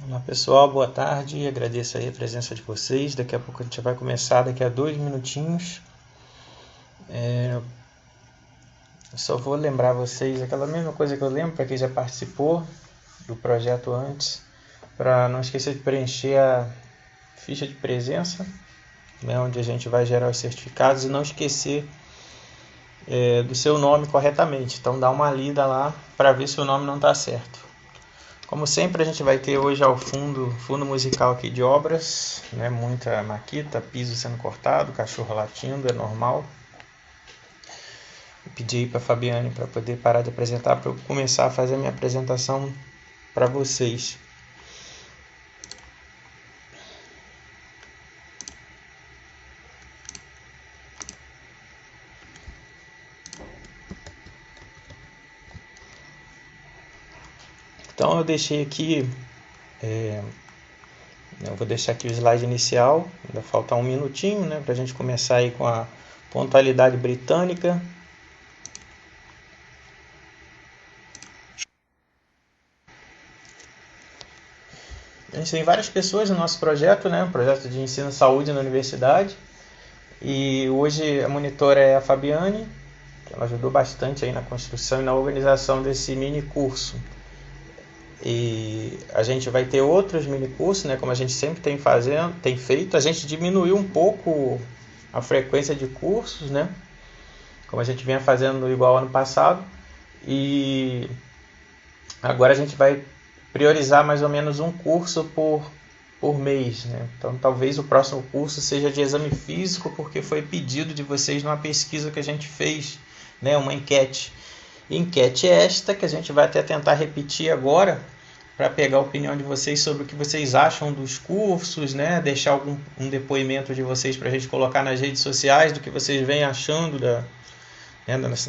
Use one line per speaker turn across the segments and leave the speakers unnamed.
Olá pessoal, boa tarde, agradeço aí a presença de vocês. Daqui a pouco a gente vai começar, daqui a 2 minutinhos. Eu só vou lembrar vocês aquela mesma coisa que eu lembro para quem já participou do projeto antes, para não esquecer de preencher a ficha de presença, né, onde a gente vai gerar os certificados, e não esquecer do seu nome corretamente. Então dá uma lida lá para ver se o nome não está certo. Como sempre, a gente vai ter hoje ao fundo musical aqui de obras, né? Muita maquita, piso sendo cortado, cachorro latindo, é normal. Eu pedi para a Fabiane para poder parar de apresentar, para eu começar a fazer a minha apresentação para vocês. Então eu deixei aqui, eu vou deixar aqui o slide inicial, ainda falta 1 minutinho, né, para a gente começar aí com a pontualidade britânica. A gente tem várias pessoas no nosso projeto, né, projeto de ensino saúde na universidade, e hoje a monitora é a Fabiane, que ela ajudou bastante aí na construção e na organização desse mini curso. E a gente vai ter outros mini cursos, né, como a gente sempre tem feito. A gente diminuiu um pouco a frequência de cursos, né, como a gente vinha fazendo igual ano passado, e agora a gente vai priorizar mais ou menos um curso por mês, né? Então talvez o próximo curso seja de exame físico, porque foi pedido de vocês numa pesquisa que a gente fez, né, uma enquete. Enquete esta que a gente vai até tentar repetir agora, para pegar a opinião de vocês sobre o que vocês acham dos cursos, né? Deixar um depoimento de vocês para a gente colocar nas redes sociais, do que vocês vêm achando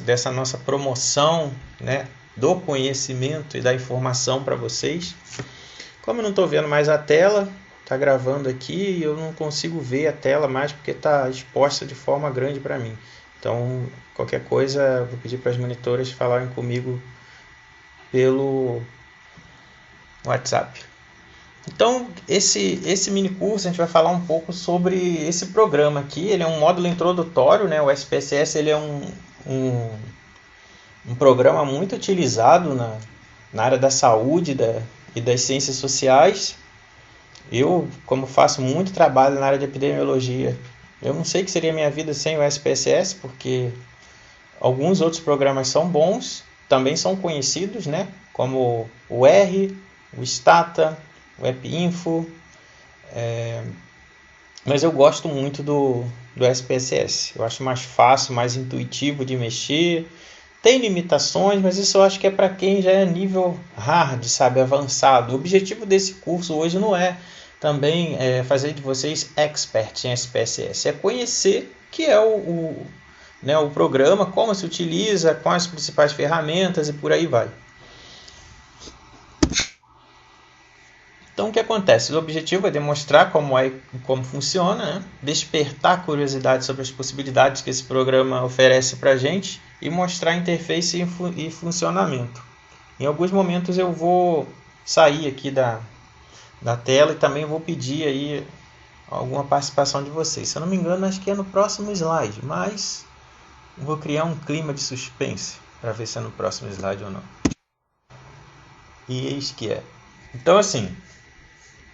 dessa nossa promoção, né, do conhecimento e da informação para vocês. Como eu não estou vendo mais a tela, está gravando aqui e eu não consigo ver a tela mais porque está exposta de forma grande para mim. Então, qualquer coisa, vou pedir para as monitoras falarem comigo pelo WhatsApp. Então, esse mini curso a gente vai falar um pouco sobre esse programa aqui. Ele é um módulo introdutório, né? O SPSS ele é um programa muito utilizado na área da saúde e das ciências sociais. Eu, como faço muito trabalho na área de epidemiologia, eu não sei o que seria a minha vida sem o SPSS, porque alguns outros programas são bons, também são conhecidos, né? Como o R, o Stata, o EpiInfo, mas eu gosto muito do SPSS. Eu acho mais fácil, mais intuitivo de mexer. Tem limitações, mas isso eu acho que é para quem já é nível hard, sabe, avançado. O objetivo desse curso hoje não é também fazer de vocês experts em SPSS, é conhecer que é o programa, como se utiliza, quais as principais ferramentas e por aí vai. Então o que acontece? O objetivo é demonstrar como funciona, né? Despertar curiosidade sobre as possibilidades que esse programa oferece para a gente e mostrar a interface e funcionamento. Em alguns momentos eu vou sair aqui da tela e também vou pedir aí alguma participação de vocês. Se eu não me engano, acho que é no próximo slide, mas vou criar um clima de suspense para ver se é no próximo slide ou não. E eis que é. Então assim,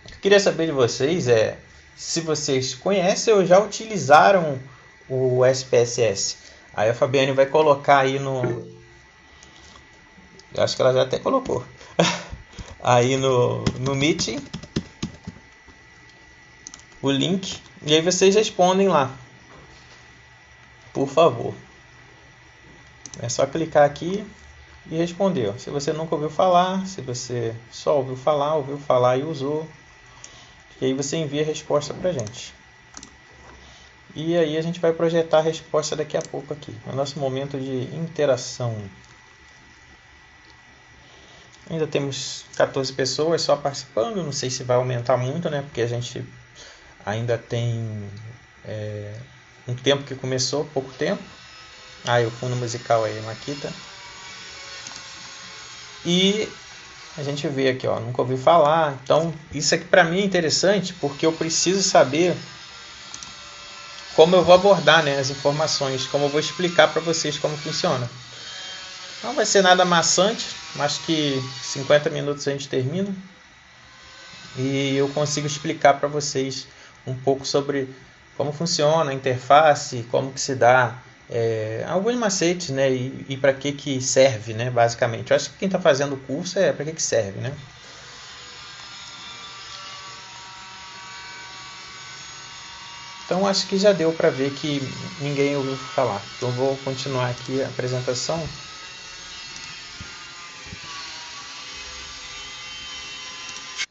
o que eu queria saber de vocês é se vocês conhecem ou já utilizaram o SPSS. Aí a Fabiane vai colocar aí eu acho que ela já até colocou. Aí no Meeting o link, e aí vocês respondem lá, por favor. É só clicar aqui e responder. Se você nunca ouviu falar, se você só ouviu falar e usou, e aí você envia a resposta pra gente. E aí a gente vai projetar a resposta daqui a pouco aqui, no nosso momento de interação. Ainda temos 14 pessoas só participando, não sei se vai aumentar muito, né? Porque a gente ainda tem um tempo que começou, pouco tempo. Aí o fundo musical aí, Maquita. E A gente vê aqui, ó, nunca ouvi falar. Então, isso aqui para mim é interessante porque eu preciso saber como eu vou abordar, né, as informações, como eu vou explicar para vocês como funciona. Não vai ser nada maçante, acho que 50 minutos a gente termina e eu consigo explicar para vocês um pouco sobre como funciona a interface, como que se dá alguns macetes, né, e para que serve, né, basicamente. Eu acho que quem está fazendo o curso para que serve, né? Então acho que já deu para ver que ninguém ouviu falar. Então vou continuar aqui a apresentação.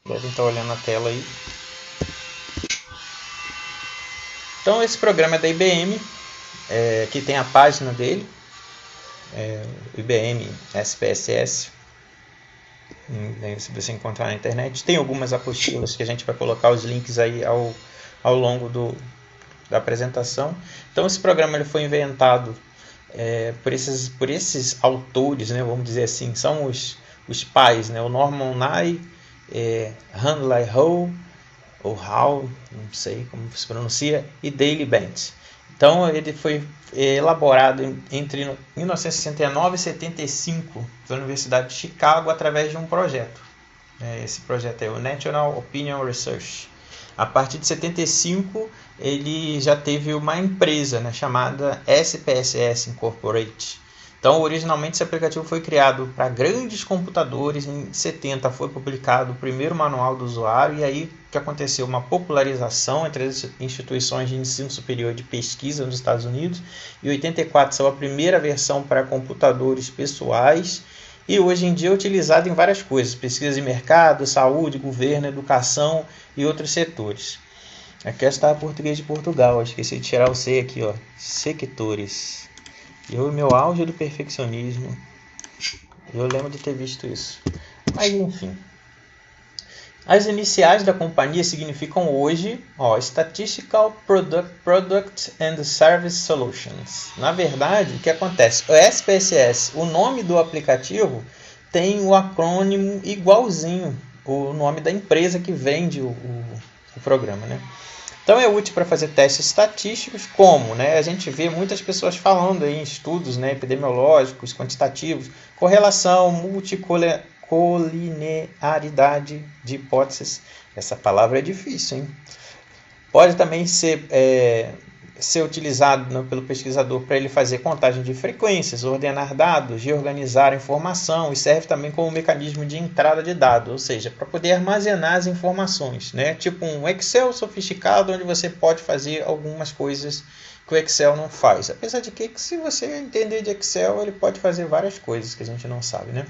Devem estar olhando a tela aí. Então esse programa é da IBM, que tem a página dele, IBM SPSS. Se você encontrar na internet, tem algumas apostilas que a gente vai colocar os links aí ao longo da apresentação. Então esse programa ele foi inventado por esses autores, né, vamos dizer assim, são os pais, né, o Norman Nye, Handley Howe, ou Howe, não sei como se pronuncia, e Daley Bent. Então ele foi elaborado entre 1969 e 75 pela Universidade de Chicago através de um projeto. Esse projeto é o National Opinion Research. A partir de 75 ele já teve uma empresa, né, chamada SPSS Incorporated. Então, originalmente, esse aplicativo foi criado para grandes computadores. Em 70 foi publicado o primeiro manual do usuário. E aí o que aconteceu? Uma popularização entre as instituições de ensino superior de pesquisa nos Estados Unidos. Em 84 saiu a primeira versão para computadores pessoais. E hoje em dia é utilizado em várias coisas. Pesquisa de mercado, saúde, governo, educação e outros setores. Aqui está português de Portugal. Esqueci de tirar o C aqui, ó. Sectores. Eu, meu auge do perfeccionismo, eu lembro de ter visto isso. Mas enfim. As iniciais da companhia significam hoje, Statistical Product and Service Solutions. Na verdade, o que acontece? O SPSS, o nome do aplicativo, tem o acrônimo igualzinho, o nome da empresa que vende o programa, né? Então é útil para fazer testes estatísticos, como, né, a gente vê muitas pessoas falando em estudos, né, epidemiológicos, quantitativos, correlação, multicolinearidade de hipóteses. Essa palavra é difícil, hein? Pode também ser utilizado pelo pesquisador para ele fazer contagem de frequências, ordenar dados, reorganizar a informação, e serve também como mecanismo de entrada de dados, ou seja, para poder armazenar as informações, né? Tipo um Excel sofisticado onde você pode fazer algumas coisas que o Excel não faz. Apesar de que, se você entender de Excel, ele pode fazer várias coisas que a gente não sabe, né?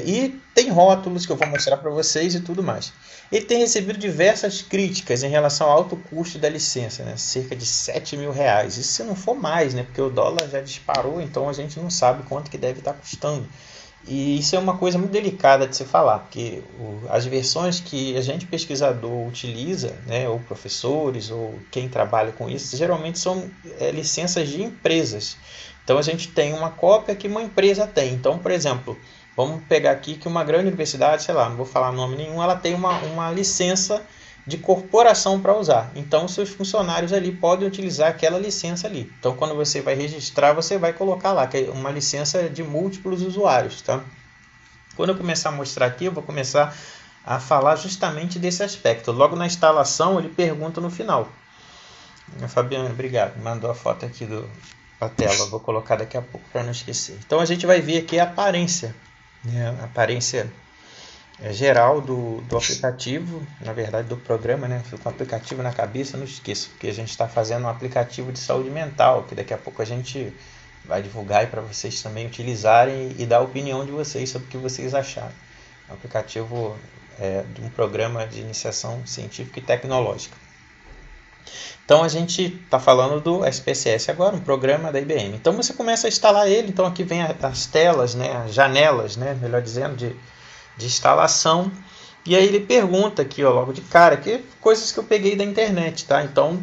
E tem rótulos que eu vou mostrar para vocês e tudo mais. Ele tem recebido diversas críticas em relação ao alto custo da licença, né? Cerca de R$7.000. Isso se não for mais, né? Porque o dólar já disparou, então a gente não sabe quanto que deve estar custando. E isso é uma coisa muito delicada de se falar, porque as versões que a gente pesquisador utiliza, né, ou professores, ou quem trabalha com isso, geralmente são licenças de empresas. Então a gente tem uma cópia que uma empresa tem. Então, por exemplo, vamos pegar aqui que uma grande universidade, sei lá, não vou falar nome nenhum, ela tem uma licença de corporação para usar. Então, seus funcionários ali podem utilizar aquela licença ali. Então, quando você vai registrar, você vai colocar lá, que é uma licença de múltiplos usuários, tá? Quando eu começar a mostrar aqui, eu vou começar a falar justamente desse aspecto. Logo na instalação, ele pergunta no final. Fabiana, obrigado. Mandou a foto aqui da tela. Vou colocar daqui a pouco para não esquecer. Então, a gente vai ver aqui a aparência. A aparência geral do aplicativo, na verdade do programa, né? Fico com o aplicativo na cabeça, não esqueço, porque a gente está fazendo um aplicativo de saúde mental, que daqui a pouco a gente vai divulgar para vocês também utilizarem e dar a opinião de vocês sobre o que vocês acharam. É um aplicativo de um programa de iniciação científica e tecnológica. Então a gente está falando do SPSS agora, um programa da IBM. Então você começa a instalar ele, então aqui vem as telas, né, as janelas, né, melhor dizendo, de instalação. E aí ele pergunta aqui, logo de cara, que coisas que eu peguei da internet, tá? Então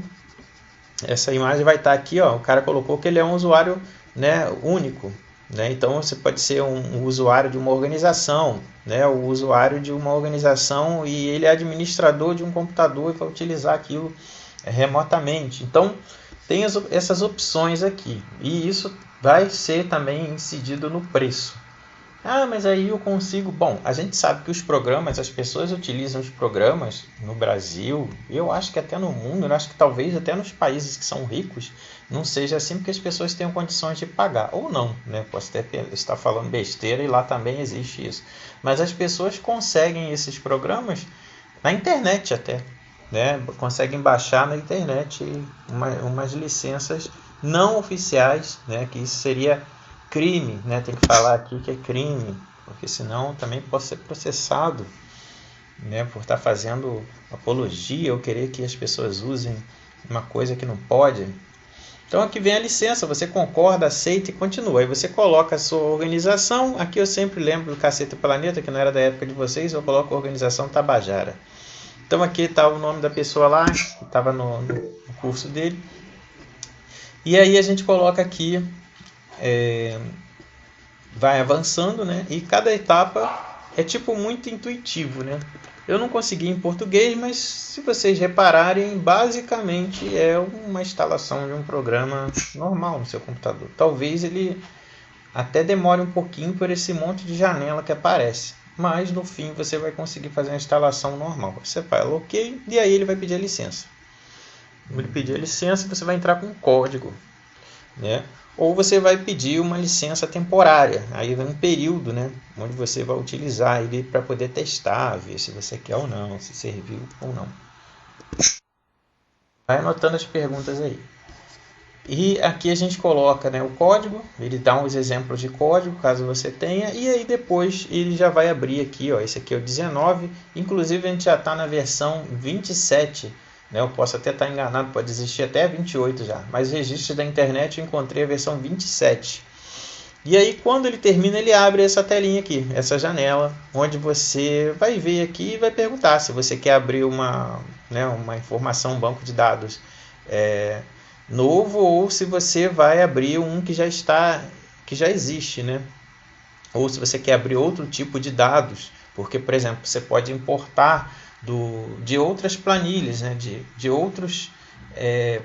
essa imagem vai estar aqui, o cara colocou que ele é um usuário, né, único. né? Então você pode ser um usuário de uma organização, né? O usuário de uma organização e ele é administrador de um computador e vai utilizar aquilo remotamente. Então tem essas opções aqui e isso vai ser também incidido no preço. Ah, mas aí eu consigo... Bom, a gente sabe que os programas, as pessoas utilizam os programas no Brasil, eu acho que até no mundo, eu acho que talvez até nos países que são ricos, não seja assim porque as pessoas tenham condições de pagar. Ou não, né? Posso até estar falando besteira e lá também existe isso. Mas as pessoas conseguem esses programas na internet até, né? Conseguem baixar na internet umas licenças não oficiais, né? Que isso seria... crime, né? Tem que falar aqui que é crime, porque senão também posso ser processado, né? Por estar fazendo apologia ou querer que as pessoas usem uma coisa que não pode. Então aqui vem a licença, você concorda, aceita e continua. Aí você coloca a sua organização, aqui eu sempre lembro do Cacete Planeta, que não era da época de vocês, eu coloco a organização Tabajara. Então aqui está o nome da pessoa lá, que estava no curso dele. E aí a gente coloca aqui... vai avançando, né? E cada etapa é tipo muito intuitivo, né? Eu não consegui em português, mas se vocês repararem, basicamente é uma instalação de um programa normal no seu computador. Talvez ele até demore um pouquinho por esse monte de janela que aparece, mas no fim você vai conseguir fazer a instalação normal. Você fala OK e aí ele vai pedir a licença. Ele pedir a licença, você vai entrar com um código, né? Ou você vai pedir uma licença temporária, aí vem um período, né, onde você vai utilizar ele para poder testar, ver se você quer ou não, se serviu ou não. Vai anotando as perguntas aí. E aqui a gente coloca, né, o código, ele dá uns exemplos de código, caso você tenha, e aí depois ele já vai abrir aqui, ó, esse aqui é o 19, inclusive a gente já está na versão 27, né, eu posso até estar enganado, pode existir até 28 já, mas registro da internet eu encontrei a versão 27. E aí quando ele termina, ele abre essa telinha aqui, essa janela, onde você vai ver aqui e vai perguntar se você quer abrir uma informação, um banco de dados novo, ou se você vai abrir um que já existe, né? Ou se você quer abrir outro tipo de dados, porque, por exemplo, você pode importar de outras planilhas, né? de outros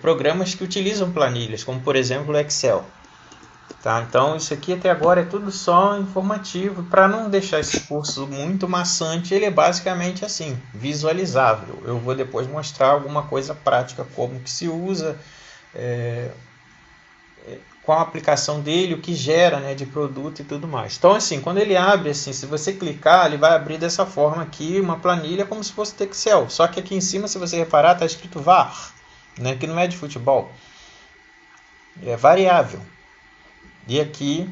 programas que utilizam planilhas, como por exemplo o Excel. Tá? Então isso aqui até agora é tudo só informativo, para não deixar esse curso muito maçante, ele é basicamente assim, visualizável. Eu vou depois mostrar alguma coisa prática, como que se usa, qual a aplicação dele, o que gera, né, de produto e tudo mais. Então assim, quando ele abre, assim, se você clicar, ele vai abrir dessa forma aqui, uma planilha como se fosse Excel, só que aqui em cima, se você reparar, está escrito VAR, né, que não é de futebol, é variável. E aqui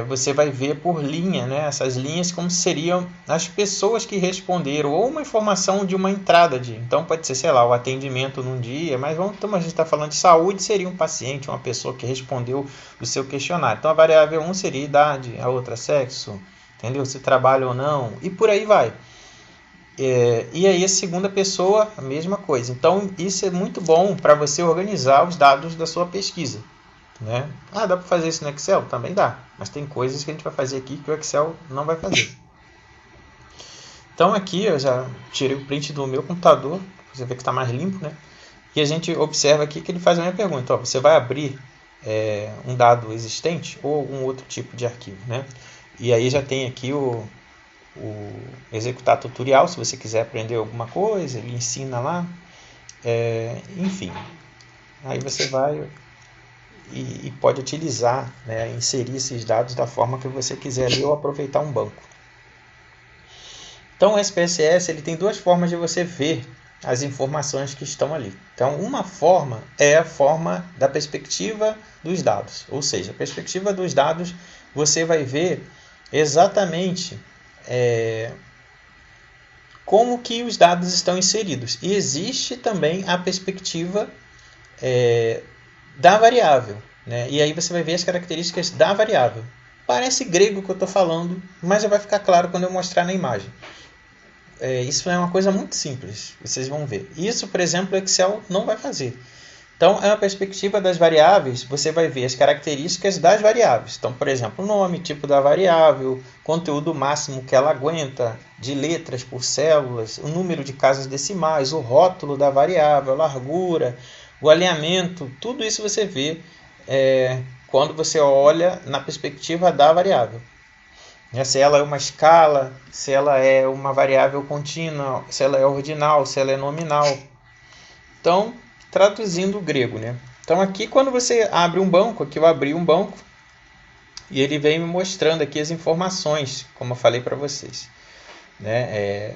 você vai ver por linha, né, essas linhas como seriam as pessoas que responderam, ou uma informação de uma entrada então pode ser, sei lá, o atendimento num dia, mas como a gente está falando de saúde, seria um paciente, uma pessoa que respondeu o seu questionário. Então a variável 1 seria idade, a outra sexo, entendeu? Se trabalha ou não, e por aí vai. E aí a segunda pessoa, a mesma coisa. Então isso é muito bom para você organizar os dados da sua pesquisa, né? Dá para fazer isso no Excel? Também dá, mas tem coisas que a gente vai fazer aqui que o Excel não vai fazer. Então aqui eu já tirei o print do meu computador, você vê que está mais limpo, né? E a gente observa aqui que ele faz a minha pergunta, você vai abrir um dado existente ou algum outro tipo de arquivo, né? E aí já tem aqui o executar tutorial, se você quiser aprender alguma coisa, ele ensina lá, enfim. Aí você vai e pode utilizar, né, inserir esses dados da forma que você quiser ali, ou aproveitar um banco. Então o SPSS ele tem duas formas de você ver as informações que estão ali. Então uma forma é a forma da perspectiva dos dados, ou seja, a perspectiva dos dados você vai ver exatamente como que os dados estão inseridos. E existe também a perspectiva da variável, né? E aí você vai ver as características da variável. Parece grego o que eu estou falando, mas já vai ficar claro quando eu mostrar na imagem. Isso é uma coisa muito simples, vocês vão ver. Isso, por exemplo, o Excel não vai fazer. Então, é uma perspectiva das variáveis, você vai ver as características das variáveis. Então, por exemplo, o nome, tipo da variável, conteúdo máximo que ela aguenta, de letras por células, o número de casas decimais, o rótulo da variável, a largura, o alinhamento, tudo isso você vê quando você olha na perspectiva da variável. Se ela é uma escala, se ela é uma variável contínua, se ela é ordinal, se ela é nominal. Então, traduzindo o grego, né? Então aqui quando você abre um banco, aqui eu abri um banco e ele vem me mostrando aqui as informações, como eu falei para vocês, né?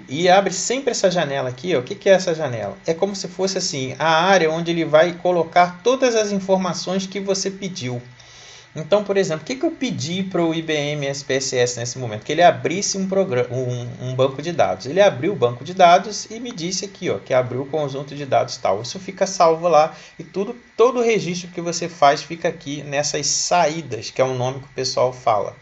E abre sempre essa janela aqui, ó. O que é essa janela? É como se fosse assim, a área onde ele vai colocar todas as informações que você pediu. Então, por exemplo, o que eu pedi para o IBM SPSS nesse momento? Que ele abrisse um banco de dados. Ele abriu o banco de dados e me disse aqui, ó, que abriu o conjunto de dados tal. Isso fica salvo lá e todo o registro que você faz fica aqui nessas saídas, que é o nome que o pessoal fala.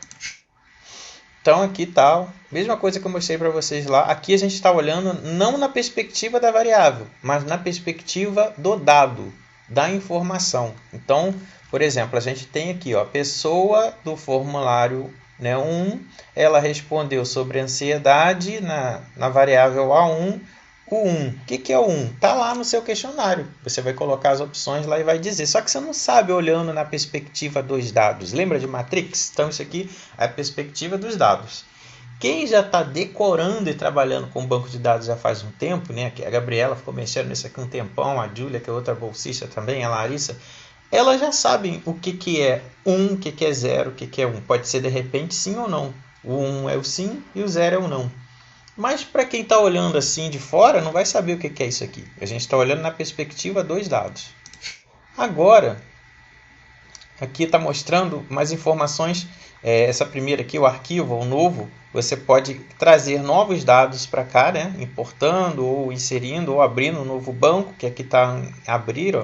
Então aqui está, mesma coisa que eu mostrei para vocês lá. Aqui a gente está olhando não na perspectiva da variável, mas na perspectiva do dado, da informação. Então, por exemplo, a gente tem aqui, ó, a pessoa do formulário, né, 1, ela respondeu sobre ansiedade na variável A1, o 1. O que é o 1? Está lá no seu questionário. Você vai colocar as opções lá e vai dizer. Só que você não sabe olhando na perspectiva dos dados. Lembra de Matrix? Então isso aqui é a perspectiva dos dados. Quem já está decorando e trabalhando com banco de dados já faz um tempo, né? A Gabriela ficou mexendo nisso aqui um tempão, a Júlia, que é outra bolsista também, a Larissa, elas já sabem o que é 1, o que é 0, o que é 1. Pode ser de repente sim ou não. O 1 é o sim e o 0 é o não. Mas para quem está olhando assim de fora, não vai saber o que é isso aqui. A gente está olhando na perspectiva dos dados. Agora, aqui está mostrando mais informações. Essa primeira aqui, o arquivo, o novo, você pode trazer novos dados para cá, né? Importando ou inserindo ou abrindo um novo banco, que aqui está abrir, ó,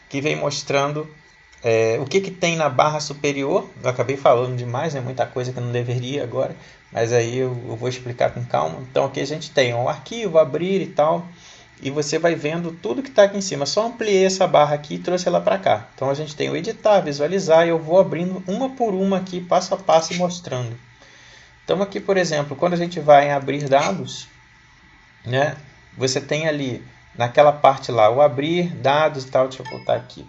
que vem mostrando o que tem na barra superior. Eu acabei falando demais, né? Muita coisa que eu não deveria agora, mas aí eu vou explicar com calma. Então aqui a gente tem o arquivo, abrir e tal, e você vai vendo tudo que está aqui em cima. Só ampliei essa barra aqui e trouxe ela para cá. Então a gente tem o editar, visualizar, e eu vou abrindo uma por uma aqui, passo a passo e mostrando. Então aqui, por exemplo, quando a gente vai em abrir dados, né, você tem ali naquela parte lá, o abrir dados e tal. Deixa eu voltar aqui.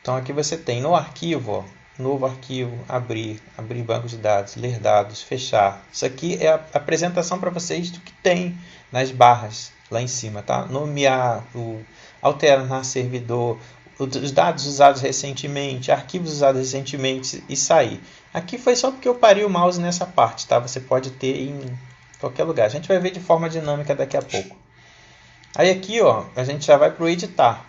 Então aqui você tem no arquivo, ó, novo arquivo, abrir banco de dados, ler dados, fechar. Isso aqui é a apresentação para vocês do que tem nas barras lá em cima, tá? Nomear, alternar servidor, os dados usados recentemente, arquivos usados recentemente e sair. Aqui foi só porque eu parei o mouse nessa parte, tá? Você pode ter em qualquer lugar. A gente vai ver de forma dinâmica daqui a pouco. Aí aqui, ó, a gente já vai para o editar.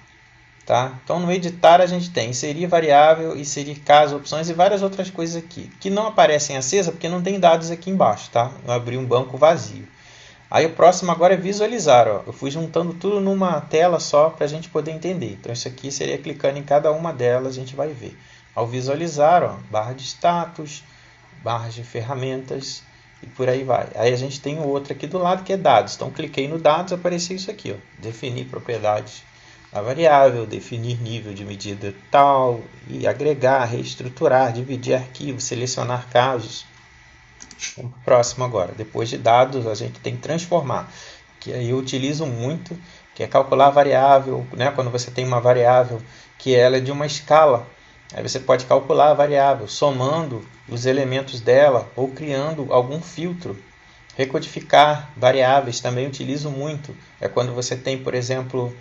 Tá? Então no editar a gente tem inserir variável, inserir caso, opções e várias outras coisas aqui, que não aparecem acesa porque não tem dados aqui embaixo, tá? Eu abri um banco vazio. Aí o próximo agora é visualizar, ó. Eu fui juntando tudo numa tela só para a gente poder entender. Então isso aqui seria clicando em cada uma delas, a gente vai ver. Ao visualizar, ó, barra de status, barra de ferramentas e por aí vai. Aí a gente tem o outro aqui do lado que é dados. Então cliquei no dados, apareceu isso aqui, ó. Definir propriedades a variável, definir nível de medida tal, e agregar, reestruturar, dividir arquivos, selecionar casos. Vamos para o próximo agora. Depois de dados, a gente tem que transformar, que aí eu utilizo muito, que é calcular a variável, né? Quando você tem uma variável que ela é de uma escala, aí você pode calcular a variável, somando os elementos dela ou criando algum filtro. Recodificar variáveis também utilizo muito. É quando você tem, por exemplo,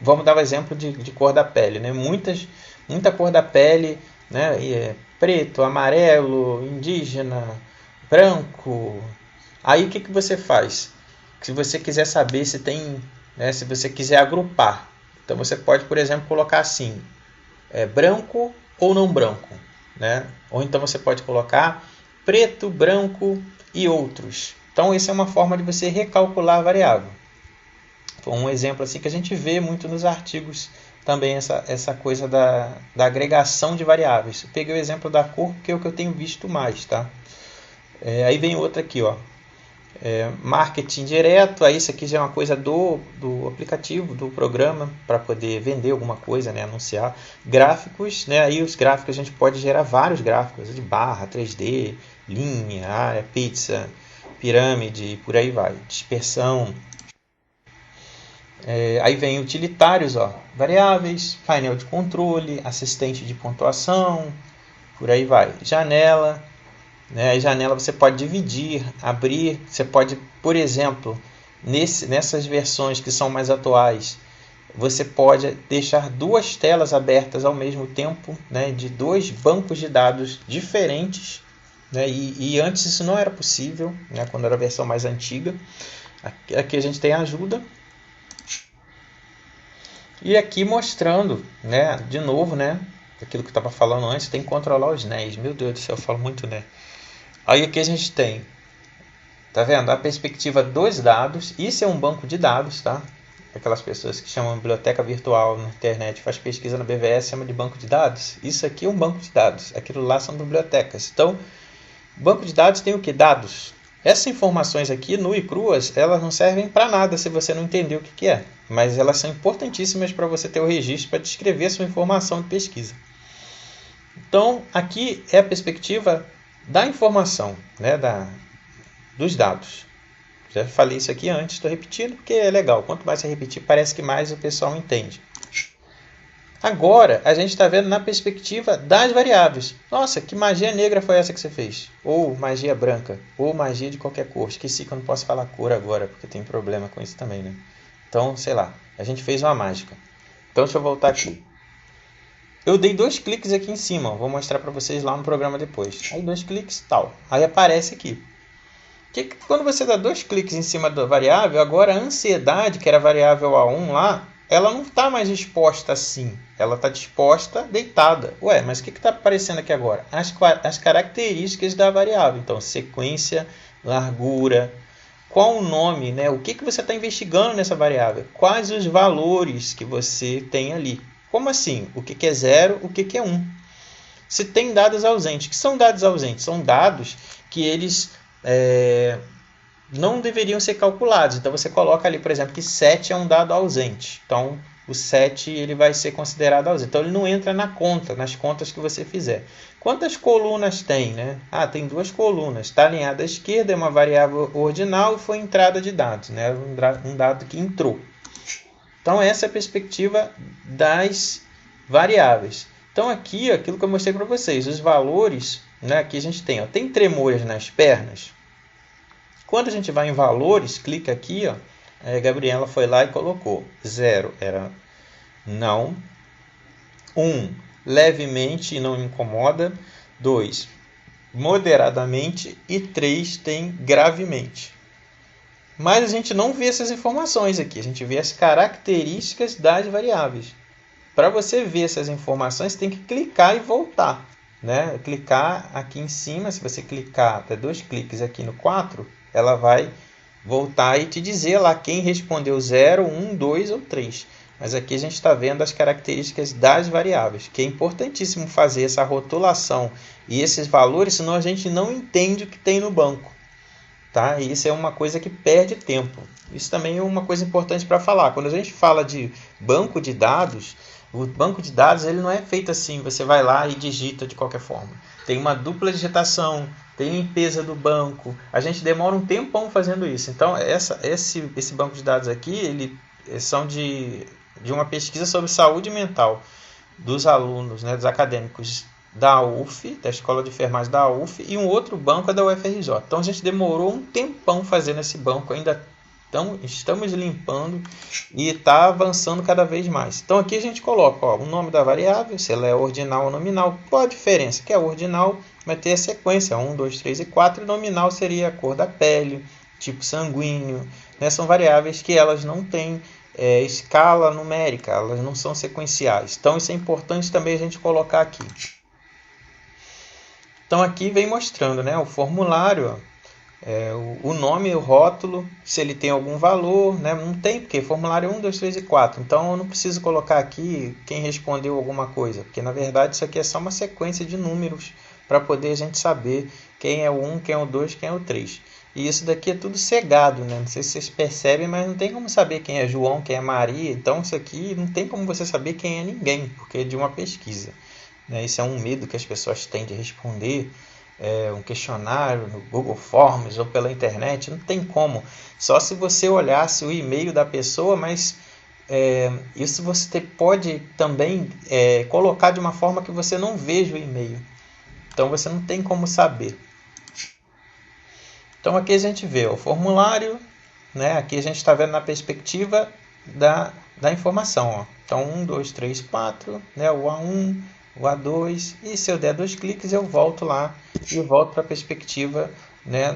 vamos dar o exemplo de cor da pele, né? Muita cor da pele, né? Preto, amarelo, indígena, branco. Aí o que você faz? Se você quiser saber se tem, né? Se você quiser agrupar, então você pode, por exemplo, colocar assim, branco ou não branco, né? Ou então você pode colocar preto, branco e outros. Então essa é uma forma de você recalcular a variável. Um exemplo assim que a gente vê muito nos artigos também, essa coisa da agregação de variáveis. Eu peguei o exemplo da cor porque é o que eu tenho visto mais, tá? Aí vem outra aqui, ó. Marketing direto, aí isso aqui já é uma coisa do aplicativo, do programa, para poder vender alguma coisa, né, anunciar. Gráficos, né, aí os gráficos a gente pode gerar vários gráficos, de barra, 3D, linha, área, pizza, pirâmide, por aí vai, dispersão. Aí vem utilitários, variáveis, painel de controle, assistente de pontuação, por aí vai. Janela, né? A janela você pode dividir, abrir, você pode, por exemplo, nessas versões que são mais atuais, você pode deixar duas telas abertas ao mesmo tempo, né, de dois bancos de dados diferentes, né, e antes isso não era possível, né, quando era a versão mais antiga. Aqui a gente tem a ajuda. E aqui mostrando, né, de novo, né, aquilo que eu estava falando antes, tem que controlar os NES. Meu Deus do céu, eu falo muito NES. Aí aqui a gente tem, tá vendo? A perspectiva dos dados. Isso é um banco de dados, tá? Aquelas pessoas que chamam de biblioteca virtual na internet, faz pesquisa na BVS, chama de banco de dados. Isso aqui é um banco de dados. Aquilo lá são bibliotecas. Então, banco de dados tem o que? Dados. Essas informações aqui, nuas e cruas, elas não servem para nada se você não entender o que é. Mas elas são importantíssimas para você ter o registro para descrever a sua informação de pesquisa. Então, aqui é a perspectiva da informação, né, dos dados. Já falei isso aqui antes, estou repetindo porque é legal. Quanto mais você repetir, parece que mais o pessoal entende. Agora, a gente está vendo na perspectiva das variáveis. Nossa, que magia negra foi essa que você fez? Ou magia branca, ou magia de qualquer cor. Esqueci que eu não posso falar cor agora, porque tem problema com isso também, né? Então, sei lá, a gente fez uma mágica. Então, deixa eu voltar aqui. Eu dei 2 cliques aqui em cima, vou mostrar para vocês lá no programa depois. Aí 2 cliques, tal. Aí aparece aqui. Quando você dá 2 cliques em cima da variável, agora a ansiedade, que era a variável A1 lá, ela não está mais exposta assim. Ela está disposta deitada. Ué, mas o que está aparecendo aqui agora? As características da variável. Então, sequência, largura, qual o nome, né? O que você está investigando nessa variável? Quais os valores que você tem ali? Como assim? O que é 0? O que é 1? Se tem dados ausentes. O que são dados ausentes? São dados que eles não deveriam ser calculados. Então, você coloca ali, por exemplo, que 7 é um dado ausente. Então, o 7 ele vai ser considerado ausente. Então, ele não entra na conta, nas contas que você fizer. Quantas colunas tem, né? Tem 2 colunas. Está alinhada à esquerda, é uma variável ordinal e foi entrada de dados, né? Um dado que entrou. Então, essa é a perspectiva das variáveis. Então, aqui, aquilo que eu mostrei para vocês, os valores, né? Aqui a gente tem, tem tremores nas pernas. Quando a gente vai em valores, clica aqui, a Gabriela foi lá e colocou 0 era não, 1 levemente e não incomoda, 2 moderadamente e 3 tem gravemente. Mas a gente não vê essas informações aqui, a gente vê as características das variáveis. Para você ver essas informações, você tem que clicar e voltar, né? Clicar aqui em cima, se você clicar, dá 2 cliques aqui no 4, ela vai voltar e te dizer lá quem respondeu 0, 1, 2 ou 3. Mas aqui a gente está vendo as características das variáveis, que é importantíssimo fazer essa rotulação e esses valores, senão a gente não entende o que tem no banco. Tá? E isso é uma coisa que perde tempo. Isso também é uma coisa importante para falar. Quando a gente fala de banco de dados, o banco de dados ele não é feito assim, você vai lá e digita de qualquer forma. Tem uma dupla digitação, tem limpeza do banco. A gente demora um tempão fazendo isso. Então, esse banco de dados aqui, eles são de uma pesquisa sobre saúde mental dos alunos, né, dos acadêmicos da UF, da Escola de Enfermagem da UF, e um outro banco é da UFRJ. Então, a gente demorou um tempão fazendo esse banco, ainda estamos limpando e está avançando cada vez mais. Então, aqui a gente coloca o nome da variável, se ela é ordinal ou nominal. Qual a diferença? Que a ordinal vai ter a sequência 1, 2, 3 e 4, e nominal seria a cor da pele, tipo sanguíneo, né? São variáveis que elas não têm escala numérica, elas não são sequenciais. Então, isso é importante também a gente colocar aqui. Então, aqui vem mostrando, né, o formulário, o nome, o rótulo, se ele tem algum valor, né? Não tem, porque formulário 1, 2, 3 e 4. Então, eu não preciso colocar aqui quem respondeu alguma coisa, porque, na verdade, isso aqui é só uma sequência de números para poder a gente saber quem é o 1, quem é o 2, quem é o 3. E isso daqui é tudo cegado, né? Não sei se vocês percebem, mas não tem como saber quem é João, quem é Maria. Então isso aqui não tem como você saber quem é ninguém, porque é de uma pesquisa, né? Isso é um medo que as pessoas têm de responder um questionário no Google Forms ou pela internet. Não tem como. Só se você olhasse o e-mail da pessoa, mas isso você pode também colocar de uma forma que você não veja o e-mail. Então você não tem como saber. Então aqui a gente vê o formulário, né? Aqui a gente está vendo na perspectiva da informação. Ó. Então 1, 2, 3, 4, né? O A1, o A2, e se eu der 2 cliques eu volto lá e volto para a perspectiva, né,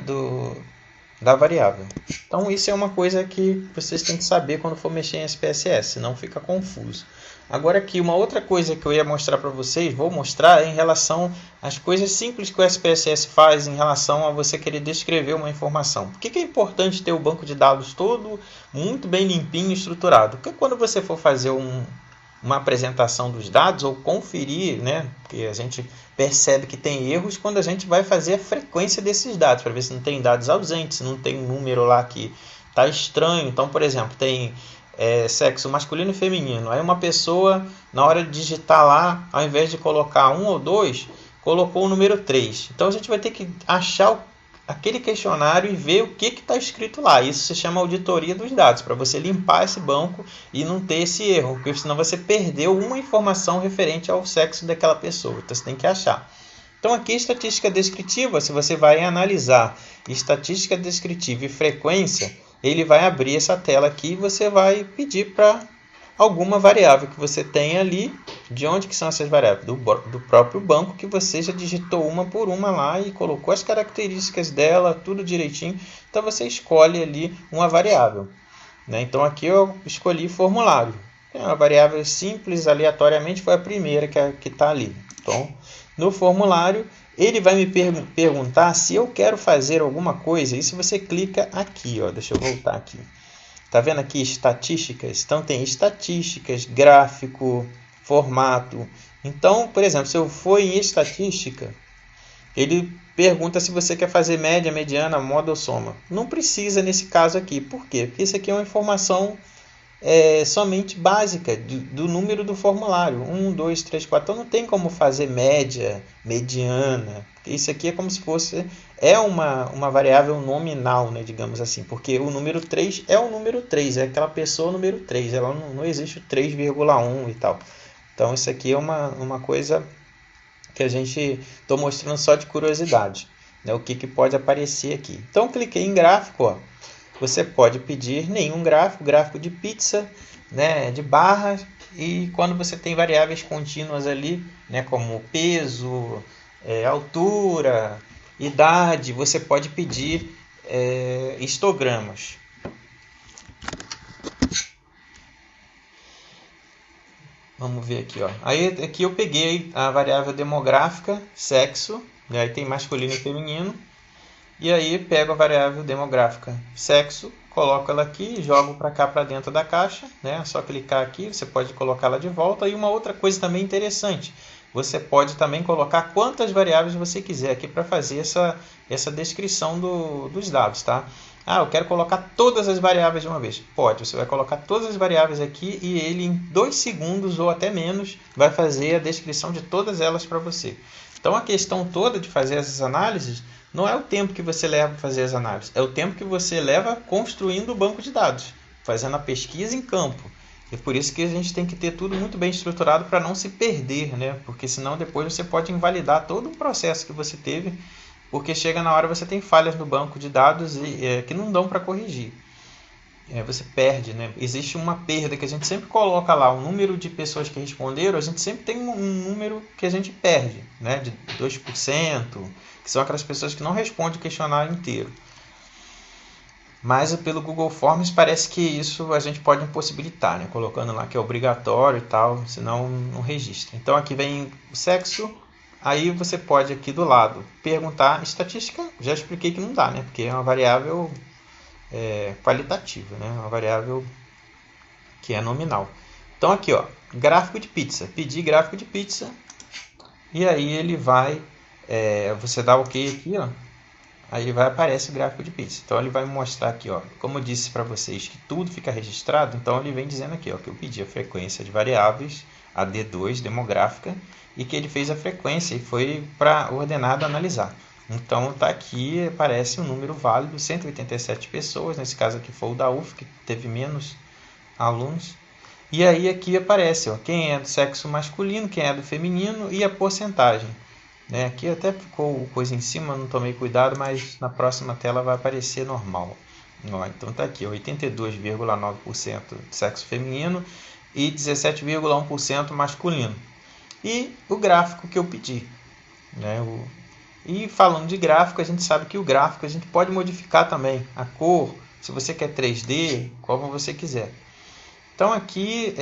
da variável. Então isso é uma coisa que vocês têm que saber quando for mexer em SPSS, senão fica confuso. Agora aqui, uma outra coisa que eu ia mostrar para vocês, vou mostrar em relação às coisas simples que o SPSS faz em relação a você querer descrever uma informação. Por que é importante ter o banco de dados todo muito bem limpinho e estruturado? Porque quando você for fazer uma apresentação dos dados ou conferir, né, porque a gente percebe que tem erros quando a gente vai fazer a frequência desses dados, para ver se não tem dados ausentes, se não tem um número lá que está estranho. Então, por exemplo, tem sexo masculino e feminino. Aí uma pessoa, na hora de digitar lá, ao invés de colocar 1 ou 2, colocou o número 3. Então a gente vai ter que achar aquele questionário e ver o que está escrito lá. Isso se chama auditoria dos dados, para você limpar esse banco e não ter esse erro, porque senão você perdeu uma informação referente ao sexo daquela pessoa. Então você tem que achar. Então aqui estatística descritiva, se você vai analisar estatística descritiva e frequência, ele vai abrir essa tela aqui e você vai pedir para alguma variável que você tem ali. De onde que são essas variáveis? Do próprio banco, que você já digitou uma por uma lá e colocou as características dela, tudo direitinho. Então você escolhe ali uma variável, né? Então aqui eu escolhi formulário. É uma variável simples, aleatoriamente foi a primeira que está ali. Então no formulário ele vai me perguntar se eu quero fazer alguma coisa. E se você clica aqui, ó, deixa eu voltar aqui. Tá vendo aqui estatísticas? Então tem estatísticas, gráfico, formato. Então, por exemplo, se eu for em estatística, ele pergunta se você quer fazer média, mediana, moda ou soma. Não precisa nesse caso aqui. Por quê? Porque isso aqui é uma informação somente básica do número do formulário. 1, 2, 3, 4. Então não tem como fazer média, mediana. Isso aqui é como se fosse uma variável nominal, né, digamos assim. Porque o número 3 é o número 3. É aquela pessoa número 3. Ela não existe o 3,1 e tal. Então isso aqui é uma coisa que a gente estou mostrando só de curiosidade, né, o que pode aparecer aqui. Então cliquei em gráfico, ó. Você pode pedir nenhum gráfico, gráfico de pizza, né, de barras, e quando você tem variáveis contínuas ali, né, como peso, altura, idade, você pode pedir histogramas. Vamos ver aqui, ó. Aí aqui eu peguei a variável demográfica, sexo, e aí tem masculino e feminino. E aí pego a variável demográfica sexo, coloco ela aqui e jogo para cá, para dentro da caixa, né? Só clicar aqui, você pode colocar ela de volta. E uma outra coisa também interessante, você pode também colocar quantas variáveis você quiser aqui para fazer essa descrição dos dados, tá? Ah, eu quero colocar todas as variáveis de uma vez. Pode, você vai colocar todas as variáveis aqui e ele em 2 segundos ou até menos vai fazer a descrição de todas elas para você. Então a questão toda de fazer essas análises não é o tempo que você leva para fazer as análises, é o tempo que você leva construindo o banco de dados, fazendo a pesquisa em campo. E por isso que a gente tem que ter tudo muito bem estruturado para não se perder, né? Porque senão depois você pode invalidar todo o processo que você teve, porque chega na hora você tem falhas no banco de dados que não dão para corrigir. Você perde, né? Existe uma perda que a gente sempre coloca lá, o número de pessoas que responderam, a gente sempre tem um número que a gente perde, né? De 2%, que são aquelas pessoas que não respondem o questionário inteiro. Mas pelo Google Forms parece que isso a gente pode impossibilitar, né? Colocando lá que é obrigatório e tal, senão não registra. Então aqui vem o sexo, aí você pode aqui do lado perguntar estatística, já expliquei que não dá, né? Porque é uma variável qualitativa, né? Uma variável que é nominal. Então aqui, ó, gráfico de pizza, pedir gráfico de pizza, e aí ele vai, você dá OK aqui, ó, aí vai aparecer o gráfico de pizza. Então ele vai mostrar aqui, ó, como eu disse para vocês que tudo fica registrado, então ele vem dizendo aqui, ó, que eu pedi a frequência de variáveis, a D2 demográfica, e que ele fez a frequência e foi para ordenado analisar. Então está aqui, aparece um número válido, 187 pessoas, nesse caso aqui foi o da UF, que teve menos alunos. E aí aqui aparece, ó, quem é do sexo masculino, quem é do feminino e a porcentagem. Né? Aqui até ficou coisa em cima, não tomei cuidado, mas na próxima tela vai aparecer normal. Ó, então está aqui, 82,9% de sexo feminino e 17,1% masculino. E o gráfico que eu pedi. Né? E falando de gráfico, a gente sabe que o gráfico a gente pode modificar também. A cor, se você quer 3D, como você quiser. Então aqui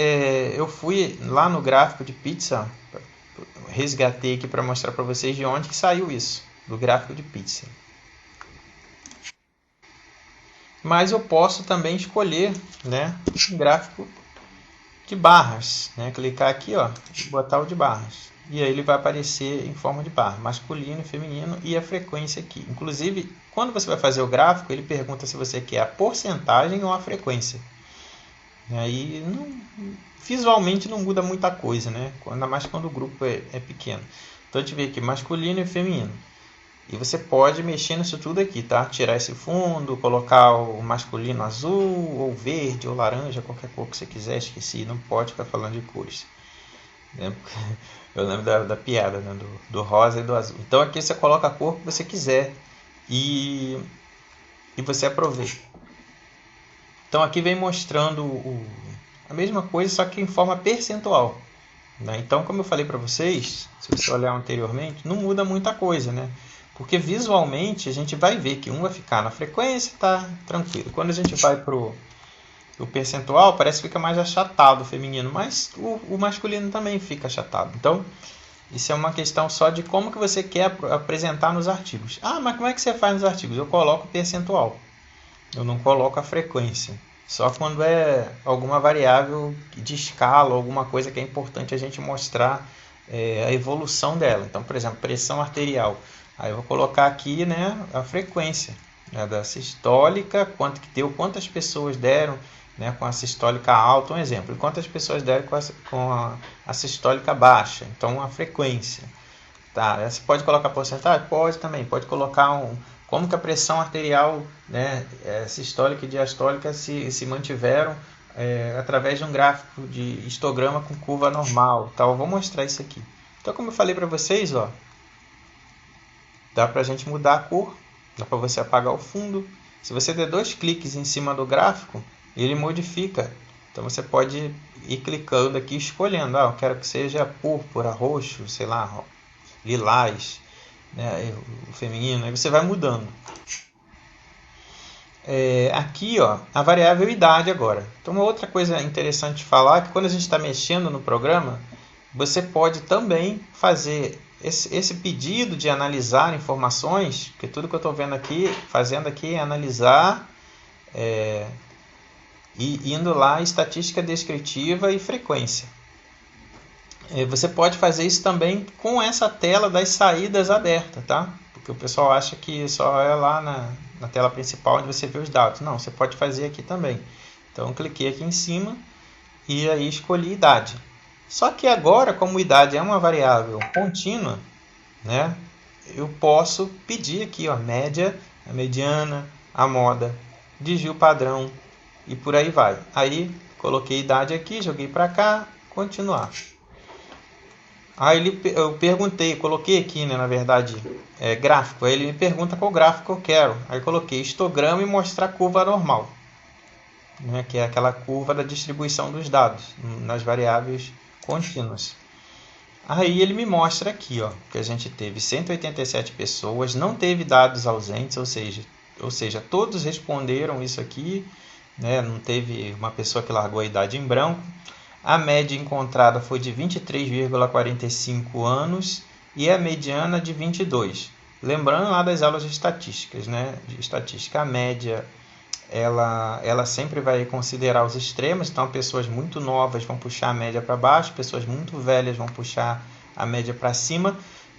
eu fui lá no gráfico de pizza, resgatei aqui para mostrar para vocês de onde que saiu isso, do gráfico de pizza. Mas eu posso também escolher, né, um gráfico de barras, né? Clicar aqui, ó, e botar o de barras. E aí ele vai aparecer em forma de barra, masculino e feminino, e a frequência aqui. Inclusive, quando você vai fazer o gráfico, ele pergunta se você quer a porcentagem ou a frequência. E aí, visualmente não muda muita coisa, né? Ainda mais quando o grupo é pequeno. Então, a gente vê aqui masculino e feminino. E você pode mexer nisso tudo aqui, tá? Tirar esse fundo, colocar o masculino azul, ou verde, ou laranja, qualquer cor que você quiser. Esqueci, não pode ficar falando de cores. Eu lembro da piada, né? do rosa e do azul. Então aqui você coloca a cor que você quiser e você aproveita. Então aqui vem mostrando a mesma coisa, só que em forma percentual. Né? Então, como eu falei para vocês, se você olhar anteriormente, não muda muita coisa, né? Porque visualmente a gente vai ver que um vai ficar na frequência, tá tranquilo. Quando a gente vai para o percentual, parece que fica mais achatado o feminino, mas o masculino também fica achatado. Então, isso é uma questão só de como que você quer apresentar nos artigos. Ah, mas como é que você faz nos artigos? Eu coloco o percentual, eu não coloco a frequência. Só quando é alguma variável de escala, alguma coisa que é importante a gente mostrar a evolução dela. Então, por exemplo, pressão arterial. Aí eu vou colocar aqui, né, a frequência, né, da sistólica, quanto que deu, quantas pessoas deram, né, com a sistólica alta, um exemplo, e quantas pessoas deram com a sistólica baixa, então a frequência. Tá, você pode colocar porcentagem? Pode também, pode colocar como que a pressão arterial, né, sistólica e diastólica se mantiveram através de um gráfico de histograma com curva normal. Tá? Eu vou mostrar isso aqui. Então, como eu falei para vocês, ó, dá para a gente mudar a cor, dá para você apagar o fundo. Se você der 2 cliques em cima do gráfico, ele modifica. Então você pode ir clicando aqui, escolhendo. Eu quero que seja púrpura, roxo, sei lá, lilás, né, o feminino. Aí você vai mudando. Aqui, ó, a variável idade agora. Então uma outra coisa interessante de falar é que quando a gente está mexendo no programa, você pode também fazer esse pedido de analisar informações, que tudo que eu estou vendo aqui, fazendo aqui é analisar e indo lá estatística descritiva e frequência. Você pode fazer isso também com essa tela das saídas aberta, tá? Porque o pessoal acha que só é lá na tela principal onde você vê os dados. Não, você pode fazer aqui também. Então, eu cliquei aqui em cima e aí escolhi idade. Só que agora, como idade é uma variável contínua, né, eu posso pedir aqui a média, a mediana, a moda, desvio padrão e por aí vai. Aí coloquei idade aqui, joguei para cá, continuar. Aí eu perguntei, coloquei aqui, né, na verdade, gráfico. Aí ele me pergunta qual gráfico eu quero. Aí coloquei histograma e mostrar curva normal, né, que é aquela curva da distribuição dos dados nas variáveis contínuas. Aí ele me mostra aqui, ó, que a gente teve 187 pessoas, não teve dados ausentes, ou seja, todos responderam isso aqui, né, não teve uma pessoa que largou a idade em branco. A média encontrada foi de 23,45 anos e a mediana de 22. Lembrando lá das aulas de estatísticas, né, de estatística, a média ela sempre vai considerar os extremos, então pessoas muito novas vão puxar a média para baixo, pessoas muito velhas vão puxar a média para cima,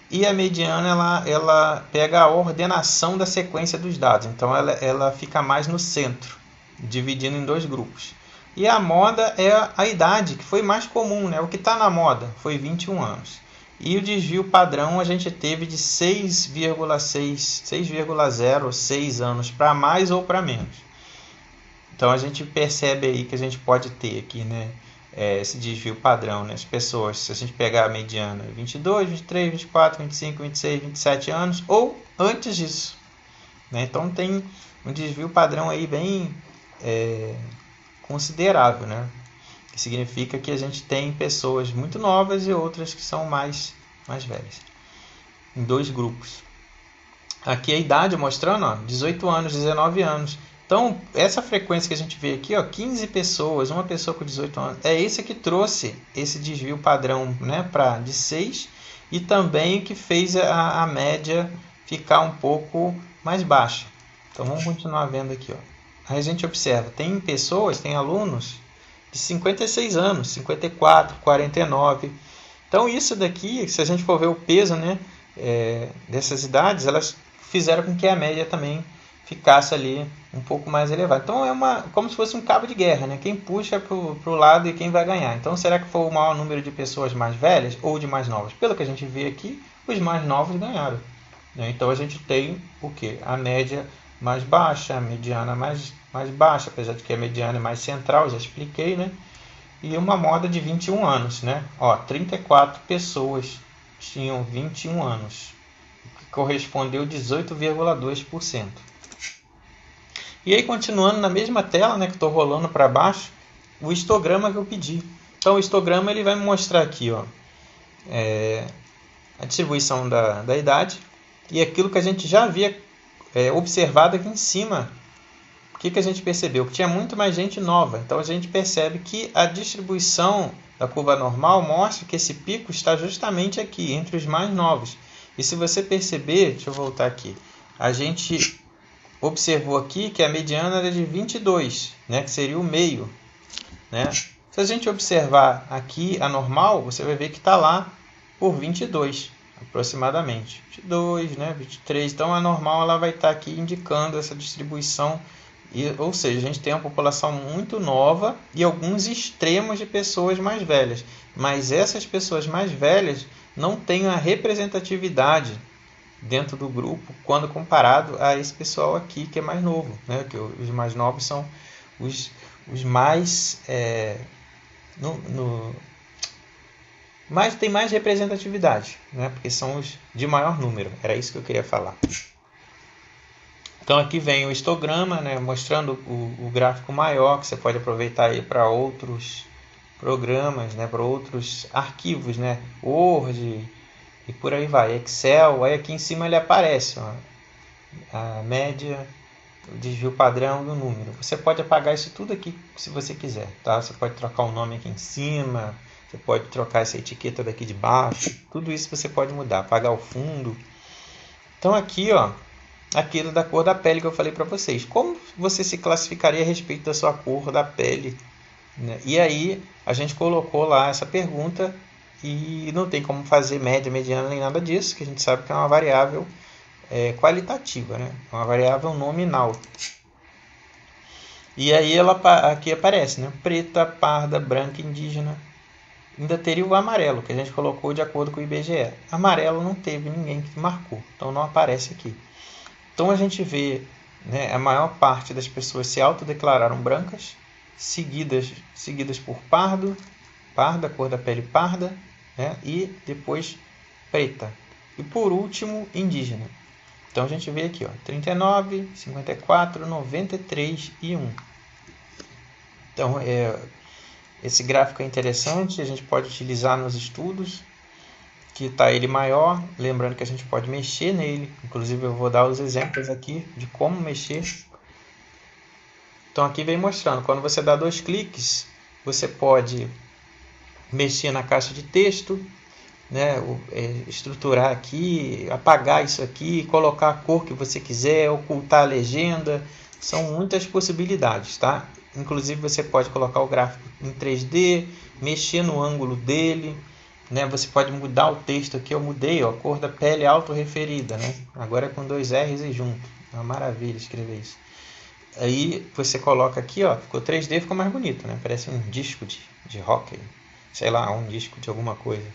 e a mediana ela pega a ordenação da sequência dos dados. Então ela fica mais no centro, dividindo em dois grupos. E a moda é a idade, que foi mais comum, né? O que está na moda foi 21 anos. E o desvio padrão a gente teve de 6,06 anos para mais ou para menos. Então a gente percebe aí que a gente pode ter aqui, né, esse desvio padrão, né? As pessoas, se a gente pegar a mediana, 22, 23, 24, 25, 26, 27 anos ou antes disso, né? Então tem um desvio padrão aí bem considerável, né? Que significa que a gente tem pessoas muito novas e outras que são mais velhas, em dois grupos. Aqui a idade mostrando, ó, 18 anos, 19 anos. Então, essa frequência que a gente vê aqui, ó, 15 pessoas, uma pessoa com 18 anos, é esse que trouxe esse desvio padrão, né, de 6, e também que fez a média ficar um pouco mais baixa. Então, vamos continuar vendo aqui, ó. Aí a gente observa, tem pessoas, tem alunos de 56 anos, 54, 49. Então, isso daqui, se a gente for ver o peso, né, dessas idades, elas fizeram com que a média também ficasse ali um pouco mais elevada. Então é como se fosse um cabo de guerra, né? Quem puxa para o lado e quem vai ganhar. Então será que foi o maior número de pessoas mais velhas ou de mais novas? Pelo que a gente vê aqui, os mais novos ganharam, né? Então a gente tem o quê? A média mais baixa, a mediana mais baixa, apesar de que a mediana é mais central, já expliquei, né? E uma moda de 21 anos, né? Ó, 34 pessoas tinham 21 anos, que correspondeu a 18,2%. E aí, continuando na mesma tela, né, que estou rolando para baixo, o histograma que eu pedi. Então, o histograma ele vai me mostrar aqui, ó, a distribuição da idade e aquilo que a gente já havia observado aqui em cima. O que a gente percebeu? Que tinha muito mais gente nova. Então, a gente percebe que a distribuição da curva normal mostra que esse pico está justamente aqui, entre os mais novos. E se você perceber, deixa eu voltar aqui, a gente observou aqui que a mediana era de 22, né, que seria o meio, né? Se a gente observar aqui a normal, você vai ver que está lá por 22, aproximadamente. 22, né, 23. Então a normal ela vai estar aqui indicando essa distribuição, ou seja, a gente tem uma população muito nova e alguns extremos de pessoas mais velhas. Mas essas pessoas mais velhas não têm a representatividade dentro do grupo quando comparado a esse pessoal aqui que é mais novo, né? Que os mais novos são os mais tem mais representatividade, né? Porque são os de maior número. Era isso que eu queria falar. Então aqui vem o histograma, né? Mostrando o gráfico maior que você pode aproveitar aí para outros programas, né? Para outros arquivos, né? Word e por aí vai, Excel. Aí aqui em cima ele aparece, ó, a média, o desvio padrão e o número. Você pode apagar isso tudo aqui se você quiser, tá? Você pode trocar o nome aqui em cima, você pode trocar essa etiqueta daqui de baixo, tudo isso você pode mudar, apagar o fundo. Então aqui, ó, aquilo da cor da pele que eu falei para vocês. Como você se classificaria a respeito da sua cor da pele, né? E aí a gente colocou lá essa pergunta. E não tem como fazer média, mediana, nem nada disso, que a gente sabe que é uma variável qualitativa, né? É uma variável nominal. E aí ela aqui aparece, né? Preta, parda, branca, indígena. Ainda teria o amarelo, que a gente colocou de acordo com o IBGE. Amarelo não teve ninguém que marcou, então não aparece aqui. Então a gente vê, né, a maior parte das pessoas se autodeclararam brancas, seguidas por parda, cor da pele parda, né? E depois preta. E por último, indígena. Então a gente vê aqui, ó, 39, 54, 93 e 1. Então esse gráfico é interessante, a gente pode utilizar nos estudos, que está ele maior, lembrando que a gente pode mexer nele. Inclusive eu vou dar os exemplos aqui de como mexer. Então aqui vem mostrando, quando você dá 2 cliques, você pode mexer na caixa de texto, né, estruturar aqui, apagar isso aqui, colocar a cor que você quiser, ocultar a legenda. São muitas possibilidades, tá? Inclusive você pode colocar o gráfico em 3D, mexer no ângulo dele, né, você pode mudar o texto aqui. Eu mudei, ó, a cor da pele autorreferida, né? Agora é com 2 R's e junto. É uma maravilha escrever isso. Aí você coloca aqui, ó, ficou 3D, ficou mais bonito, né? Parece um disco de hockey, sei lá, um disco de alguma coisa,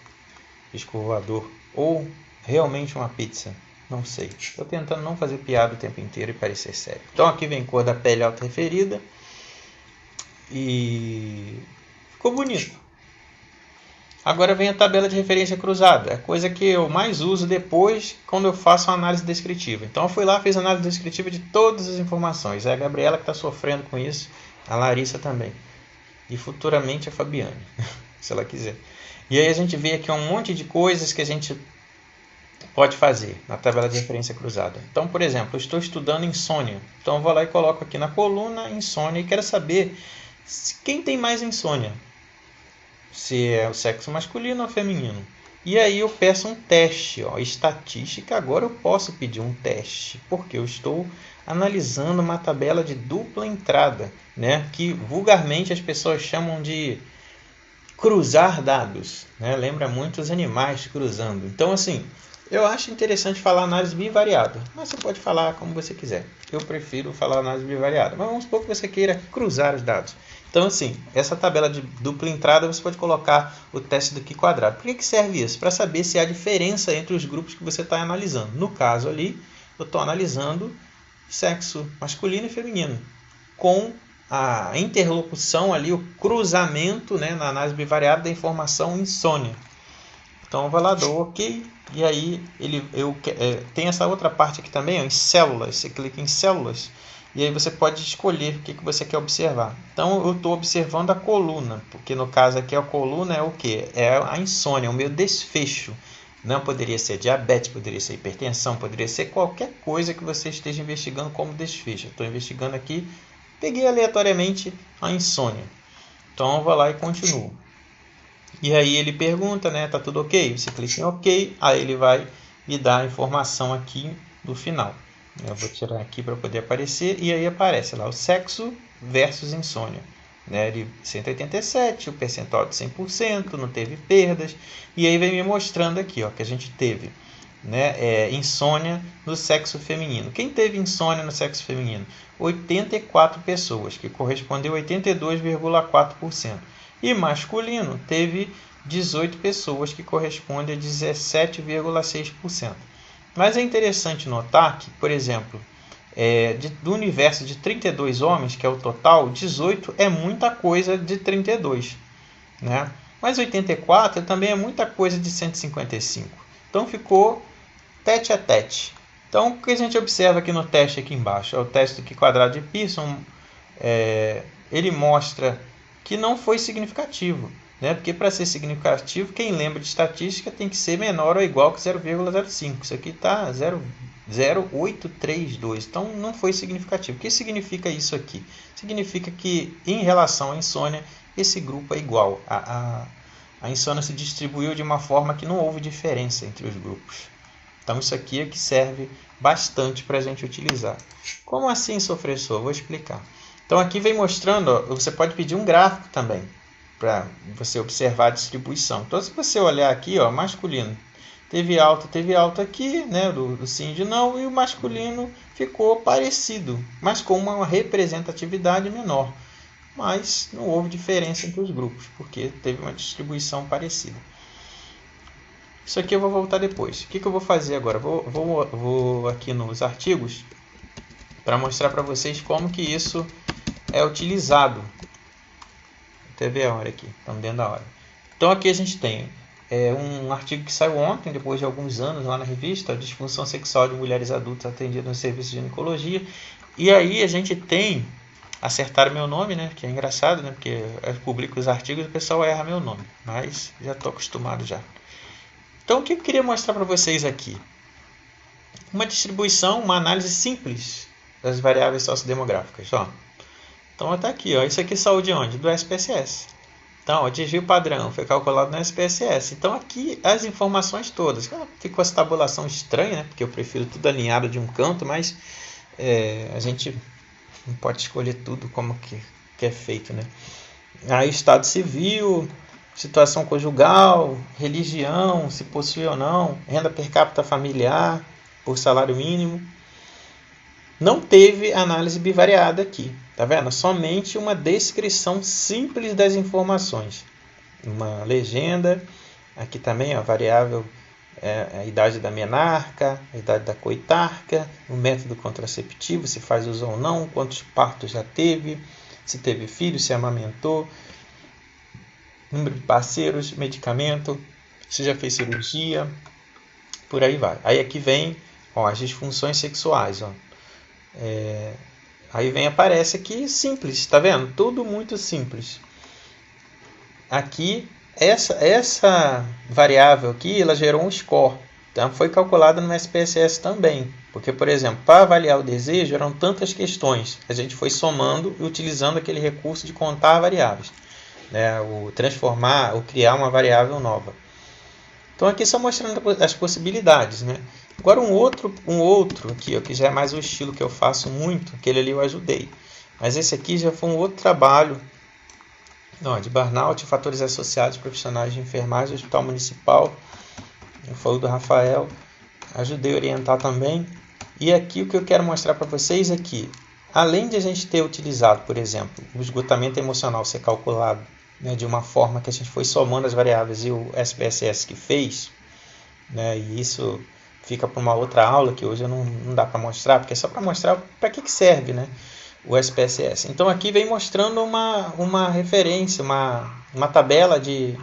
disco voador, ou realmente uma pizza, não sei. Estou tentando não fazer piada o tempo inteiro e parecer sério. Então aqui vem cor da pele autorreferida e ficou bonito. Agora vem a tabela de referência cruzada, é a coisa que eu mais uso depois quando eu faço uma análise descritiva. Então eu fui lá, fiz análise descritiva de todas as informações. É a Gabriela que está sofrendo com isso, a Larissa também. E futuramente a Fabiane, se ela quiser. E aí a gente vê aqui um monte de coisas que a gente pode fazer na tabela de referência cruzada. Então, por exemplo, eu estou estudando insônia. Então eu vou lá e coloco aqui na coluna insônia e quero saber quem tem mais insônia. Se é o sexo masculino ou feminino. E aí eu peço um teste, ó, estatística. Agora eu posso pedir um teste, porque eu estou analisando uma tabela de dupla entrada, né? Que vulgarmente as pessoas chamam de cruzar dados, né? Lembra muito os animais cruzando. Então, assim, eu acho interessante falar análise bivariada, mas você pode falar como você quiser. Eu prefiro falar análise bivariada, mas vamos supor que você queira cruzar os dados. Então, assim, essa tabela de dupla entrada você pode colocar o teste do Q quadrado. Por que serve isso? Para saber se há diferença entre os grupos que você está analisando. No caso ali, eu estou analisando sexo masculino e feminino, com a interlocução ali, o cruzamento, né, na análise bivariada da informação insônia. Então eu vou lá, dou OK, e aí tem essa outra parte aqui também, ó, em células. Você clica em células e aí você pode escolher o que você quer observar. Então eu estou observando a coluna, porque no caso aqui a coluna é o que? É a insônia, o meu desfecho. Não poderia ser diabetes, poderia ser hipertensão, poderia ser qualquer coisa que você esteja investigando como desfecho. Estou investigando aqui, peguei aleatoriamente a insônia. Então eu vou lá e continuo. E aí ele pergunta, né, tá tudo ok? Você clica em ok, aí ele vai me dar a informação aqui do final. Eu vou tirar aqui para poder aparecer, e aí aparece lá o sexo versus insônia. Né, de 187, o percentual de 100%, não teve perdas. E aí vem me mostrando aqui, ó, que a gente teve, né, insônia no sexo feminino. Quem teve insônia no sexo feminino? 84 pessoas, que correspondeu a 82,4%. E masculino teve 18 pessoas, que corresponde a 17,6%. Mas é interessante notar que, por exemplo, do universo de 32 homens, que é o total, 18 é muita coisa de 32. Né? Mas 84 também é muita coisa de 155. Então ficou tete a tete. Então o que a gente observa aqui no teste aqui embaixo? É o teste do Q quadrado de Pearson. Ele mostra que não foi significativo, né? Porque para ser significativo, quem lembra de estatística tem que ser menor ou igual que 0,05. Isso aqui está 0,0832, então não foi significativo. O que significa isso aqui? Significa que em relação à insônia, esse grupo é igual. A insônia se distribuiu de uma forma que não houve diferença entre os grupos. Então isso aqui é que serve bastante para a gente utilizar. Como assim, professor? Vou explicar. Então aqui vem mostrando, ó, você pode pedir um gráfico também, para você observar a distribuição. Então se você olhar aqui, ó, masculino, teve alta aqui, né, do sim e de não, e o masculino ficou parecido, mas com uma representatividade menor. Mas não houve diferença entre os grupos, porque teve uma distribuição parecida. Isso aqui eu vou voltar depois. O que eu vou fazer agora? Vou aqui nos artigos para mostrar para vocês como que isso é utilizado. Até ver a hora aqui, estamos dentro da hora. Então aqui a gente tem um artigo que saiu ontem, depois de alguns anos lá na revista, Disfunção Sexual de Mulheres Adultas Atendidas no Serviço de Ginecologia. E aí a gente tem, acertaram meu nome, né? Que é engraçado, né? Porque eu publico os artigos e o pessoal erra meu nome, mas já estou acostumado já. Então o que eu queria mostrar para vocês aqui? Uma distribuição, uma análise simples das variáveis sociodemográficas. Ó. Então está aqui, ó. Isso aqui saiu de onde? Do SPSS. Então, o desvio padrão foi calculado no SPSS. Então aqui as informações todas. Ficou essa tabulação estranha, né? Porque eu prefiro tudo alinhado de um canto, mas a gente não pode escolher tudo como que é feito, né? Aí Estado Civil, situação conjugal, religião, se possui ou não, renda per capita familiar, por salário mínimo. Não teve análise bivariada aqui, tá vendo? Somente uma descrição simples das informações. Uma legenda, aqui também a variável a idade da menarca, a idade da coitarca, o método contraceptivo, se faz uso ou não, quantos partos já teve, se teve filho, se amamentou, número de parceiros, medicamento, se já fez cirurgia, por aí vai. Aí aqui vem as disfunções sexuais. Aí aparece aqui simples, tá vendo? Tudo muito simples. Aqui, essa variável aqui, ela gerou um score. Então, foi calculada no SPSS também. Porque, por exemplo, para avaliar o desejo, eram tantas questões. A gente foi somando e utilizando aquele recurso de contar variáveis. Né? O transformar, ou criar uma variável nova. Então, aqui só mostrando as possibilidades. Né? Agora, um outro aqui, que já é mais o estilo que eu faço muito, aquele ali eu ajudei. Mas esse aqui já foi um outro trabalho de burnout, fatores associados, profissionais de enfermagem, hospital municipal. Foi o do Rafael, ajudei a orientar também. E aqui o que eu quero mostrar para vocês é que, além de a gente ter utilizado, por exemplo, o esgotamento emocional ser calculado, né, de uma forma que a gente foi somando as variáveis e o SPSS que fez, né, e isso fica para uma outra aula que hoje não dá para mostrar, porque é só para mostrar para que serve, né, o SPSS. Então aqui vem mostrando uma referência, uma tabela de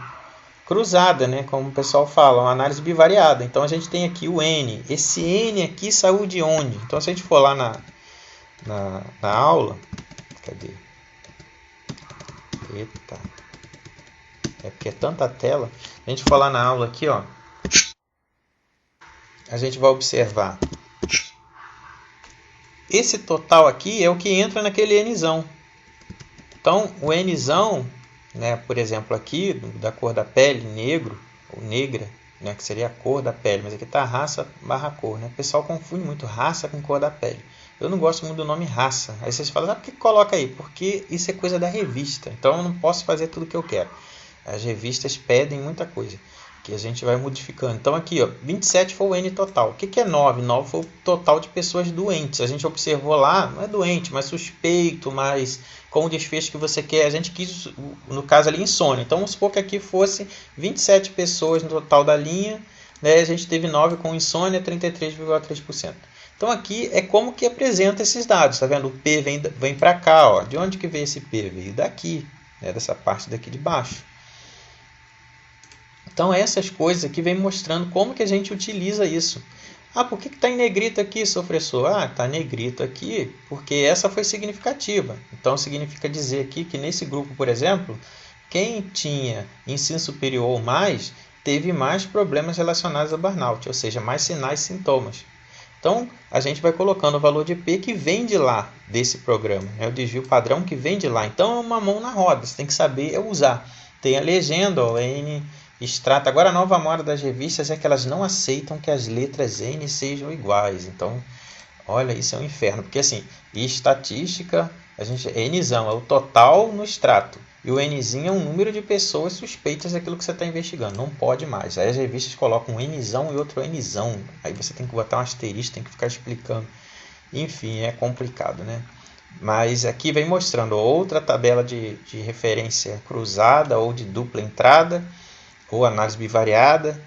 cruzada, né, como o pessoal fala, uma análise bivariada. Então a gente tem aqui o N. Esse N aqui saiu de onde? Então se a gente for lá na aula, cadê? Eita. É porque é tanta tela. A gente for lá na aula aqui, ó. A gente vai observar. Esse total aqui é o que entra naquele Nzão. Então o Nzão, né, por exemplo aqui, da cor da pele, negro ou negra, né, que seria a cor da pele, mas aqui está raça barra cor. Né? O pessoal confunde muito raça com cor da pele. Eu não gosto muito do nome raça. Aí vocês falam, por que coloca aí? Porque isso é coisa da revista. Então eu não posso fazer tudo o que eu quero. As revistas pedem muita coisa, que a gente vai modificando. Então aqui, ó, 27 foi o N total. O que é 9? 9 foi o total de pessoas doentes. A gente observou lá, não é doente, mas suspeito, mas com o desfecho que você quer. A gente quis, no caso ali, insônia. Então vamos supor que aqui fosse 27 pessoas no total da linha, né? A gente teve 9 com insônia, 33,3%. Então aqui é como que apresenta esses dados, tá vendo? O P vem para cá, ó. De onde que veio esse P? Veio daqui, né? Dessa parte daqui de baixo. Então essas coisas aqui vem mostrando como que a gente utiliza isso. Por que está em negrito aqui, professor? Está em negrito aqui porque essa foi significativa. Então significa dizer aqui que nesse grupo, por exemplo, quem tinha ensino superior ou mais, teve mais problemas relacionados a burnout, ou seja, mais sinais e sintomas. Então, a gente vai colocando o valor de P que vem de lá, desse programa. O desvio padrão que vem de lá. Então, é uma mão na roda. Você tem que saber usar. Tem a legenda, ó, N extrato. Agora, a nova moda das revistas é que elas não aceitam que as letras N sejam iguais. Então, olha, isso é um inferno. Porque, assim, estatística, Nzão é o total no extrato. E o Nzinho é um número de pessoas suspeitas daquilo que você está investigando. Não pode mais. Aí as revistas colocam um Nzão e outro Nzão. Aí você tem que botar um asterisco, tem que ficar explicando. Enfim, é complicado, né? Mas aqui vem mostrando outra tabela de referência cruzada ou de dupla entrada, ou análise bivariada,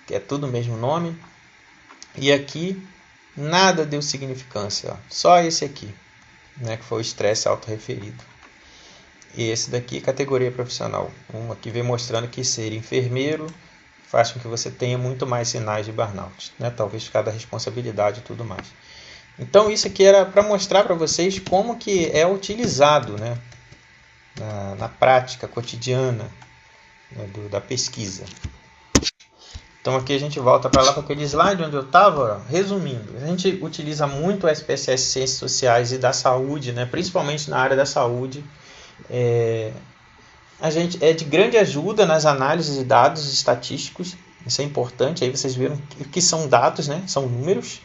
que é tudo o mesmo nome. E aqui nada deu significância, ó. Só esse aqui, né, que foi o estresse autorreferido. E esse daqui, categoria profissional. Aqui vem mostrando que ser enfermeiro faz com que você tenha muito mais sinais de burnout, né? Talvez por causa da responsabilidade e tudo mais. Então isso aqui era para mostrar para vocês como que é utilizado, né, na prática cotidiana, né, da pesquisa. Então aqui a gente volta para lá para aquele slide onde eu estava, resumindo. A gente utiliza muito o SPSS Ciências Sociais e da Saúde, né, principalmente na área da saúde. A gente é de grande ajuda nas análises de dados estatísticos, isso é importante. Aí vocês viram que são dados, né? São números.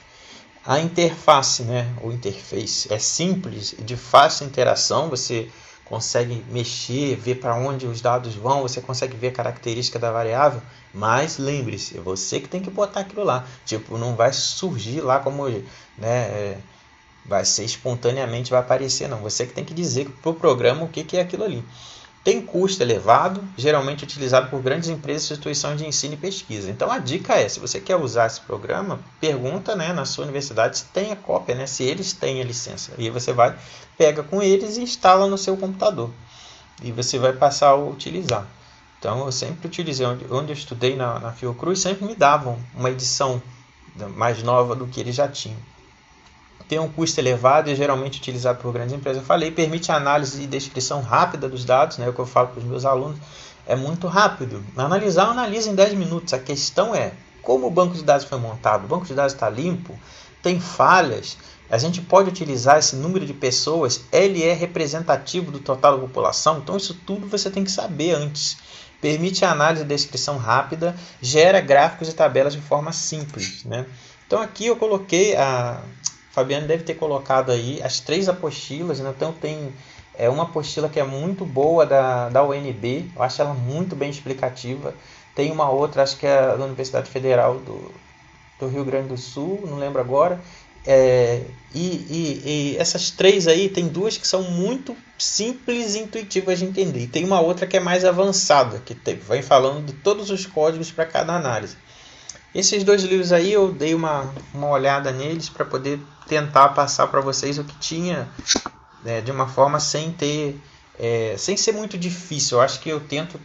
A interface, né? Ou interface, é simples, de fácil interação. Você consegue mexer, ver para onde os dados vão, você consegue ver a característica da variável, mas lembre-se, é você que tem que botar aquilo lá. Tipo, não vai surgir lá como, né, vai ser espontaneamente, vai aparecer, não. Você que tem que dizer para o programa o que é aquilo ali. Tem custo elevado, geralmente utilizado por grandes empresas e instituições de ensino e pesquisa. Então a dica é, se você quer usar esse programa, pergunta, né, na sua universidade se tem a cópia, né, se eles têm a licença. E você vai, pega com eles e instala no seu computador. E você vai passar a utilizar. Então eu sempre utilizei, onde eu estudei na Fiocruz, sempre me davam uma edição mais nova do que eles já tinham. Tem um custo elevado e geralmente utilizado por grandes empresas. Eu falei, permite análise e descrição rápida dos dados, né? O que eu falo para os meus alunos, é muito rápido. Analisar, analisa em 10 minutos. A questão é, como o banco de dados foi montado? O banco de dados está limpo? Tem falhas? A gente pode utilizar esse número de pessoas? Ele é representativo do total da população? Então isso tudo você tem que saber antes. Permite análise e descrição rápida, gera gráficos e tabelas de forma simples, né? Então aqui eu coloquei Fabiano deve ter colocado aí as 3 apostilas, né? Então tem uma apostila que é muito boa da UNB, eu acho ela muito bem explicativa. Tem uma outra, acho que é da Universidade Federal do Rio Grande do Sul, não lembro agora. E essas 3 aí, tem 2 que são muito simples e intuitivas de entender. E tem uma outra que é mais avançada, que vai falando de todos os códigos para cada análise. Esses 2 livros aí eu dei uma olhada neles para poder tentar passar para vocês o que tinha, de uma forma sem ser muito difícil. Eu acho que eu tento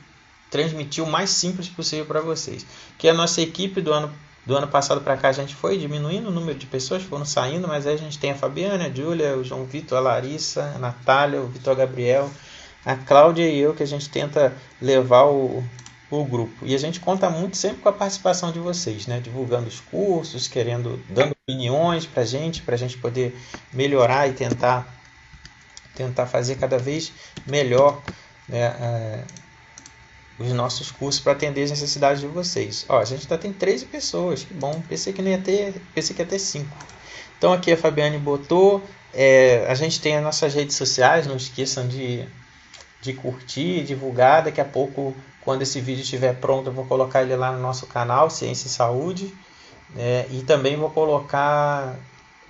transmitir o mais simples possível para vocês. Que a nossa equipe do ano passado para cá a gente foi diminuindo o número de pessoas, foram saindo, mas aí a gente tem a Fabiana, a Júlia, o João Vitor, a Larissa, a Natália, o Vitor Gabriel, a Cláudia e eu, que a gente tenta levar o grupo. E a gente conta muito sempre com a participação de vocês, né? Divulgando os cursos, dando opiniões para a gente poder melhorar e tentar fazer cada vez melhor, né, os nossos cursos para atender as necessidades de vocês. A gente ainda tem 13 pessoas, que bom. Pensei que ia ter 5. Então aqui a Fabiane botou, a gente tem as nossas redes sociais, não esqueçam de curtir, divulgar. Daqui a pouco, quando esse vídeo estiver pronto, eu vou colocar ele lá no nosso canal, Ciência e Saúde, e também vou colocar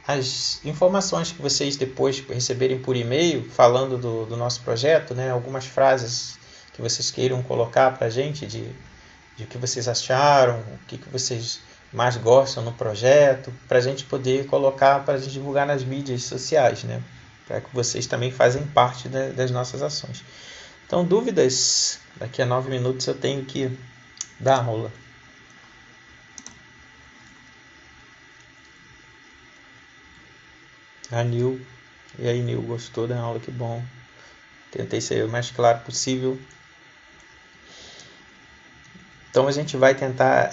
as informações que vocês depois receberem por e-mail, falando do nosso projeto, né? Algumas frases que vocês queiram colocar para a gente, de o que vocês acharam, o que vocês mais gostam no projeto, para a gente poder colocar, para a gente divulgar nas mídias sociais, né? Para que vocês também fazem parte das nossas ações. Então, dúvidas? Daqui a 9 minutos eu tenho que dar aula. A Nil. E aí, Nil, gostou da aula? Que bom. Tentei ser o mais claro possível. Então, a gente vai tentar...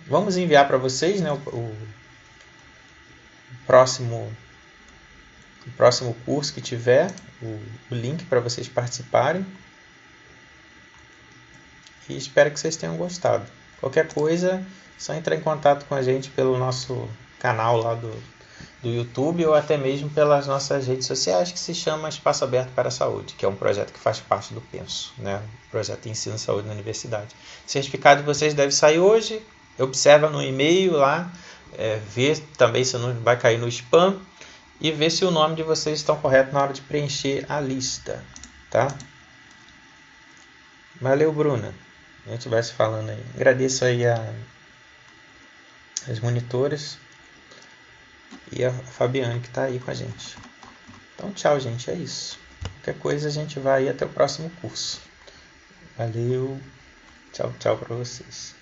Vamos enviar para vocês, né, o próximo curso que tiver, o link para vocês participarem. E espero que vocês tenham gostado. Qualquer coisa, é só entrar em contato com a gente pelo nosso canal lá do YouTube, ou até mesmo pelas nossas redes sociais, que se chama Espaço Aberto para a Saúde, que é um projeto que faz parte do Penso, né? Projeto de Ensino e Saúde na Universidade. O certificado de vocês deve sair hoje. Observa no e-mail lá, vê também se não vai cair no spam, e ver se o nome de vocês está correto na hora de preencher a lista, tá? Valeu, Bruna. A gente vai se falando aí. Agradeço aí as monitoras e a Fabiane que está aí com a gente. Então, tchau, gente. É isso. Qualquer coisa a gente vai até o próximo curso. Valeu. Tchau, tchau para vocês.